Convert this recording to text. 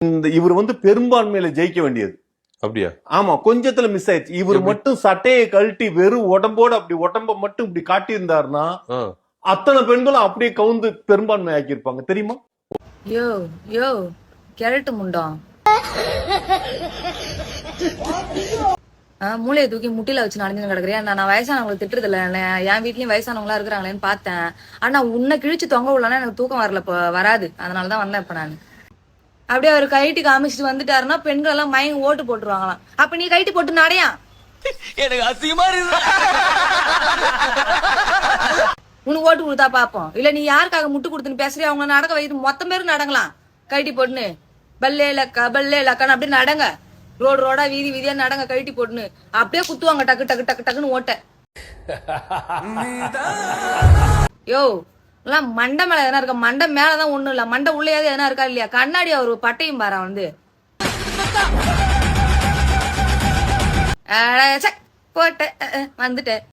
இவர் பெரும்பான்மையில ஜெயிக்க வேண்டியது. அப்படியா? ஆமா, கொஞ்சத்துல மிஸ் ஆயிடுச்சு. இவர் மட்டும் சட்டையை கழட்டி வெறும் உடம்போட அப்படி உடம்ப மட்டும் இப்படி காட்டி இருந்தாருன்னா அத்தனை பெண்களும் அப்படியே கவுந்து பெரும்பான்மை ஆக்கி இருப்பாங்க தெரியுமா? யோ யோ கேரட் முண்டம் மூளையை தூக்கி முட்டில வச்சு நடந்து கிடக்குறேன். நான் வயசானவங்களை திட்டுறது இல்ல, என் வீட்லயும் வயசானவங்களா இருக்கிறாங்களேன்னு பார்த்தேன். ஆனா உன்னை கிழிச்சு தொங்க விடலன்னா எனக்கு தூக்கம் வரல, வராது. அதனாலதான் வந்தேன் இப்ப நான். அப்படியே அவர் கைட்டி காமிச்சிட்டு வந்துட்டாருன்னா பெண்கள் எல்லாம் மயங்க ஓட்டு போட்டுருவாங்களாம். அப்ப நீ கைட்டி போட்டு நடையா எனக்கு அசிங்கமா இருக்கு. உனக்கு ஓட்டு கொடுத்தா பாப்போம். இல்ல நீ யாருக்காக முட்டு கொடுத்துன்னு பேசுறியா அவங்க நடக்க வைத்து மொத்தம் பேரும் நடங்கலாம். கைட்டி போட்டுன்னு பல்லே லக்கான்னு அப்படியே நடங்க. ரோடு ரோடா வீதி வீதியா நடங்க கைட்டி போட்டுன்னு. அப்படியே குத்துவாங்க டக்கு டக்கு டக்கு டக்குன்னு ஓட்ட. யோ எல்லாம் மண்டை மேல எதனா இருக்கா? மண்டை மேலதான் ஒண்ணும் இல்ல, மண்டை உள்ளேயாவது எதனா இருக்கா இல்லையா? கண்ணாடி ஒரு பட்டையும் பாரு போட்ட வந்துட்டேன்.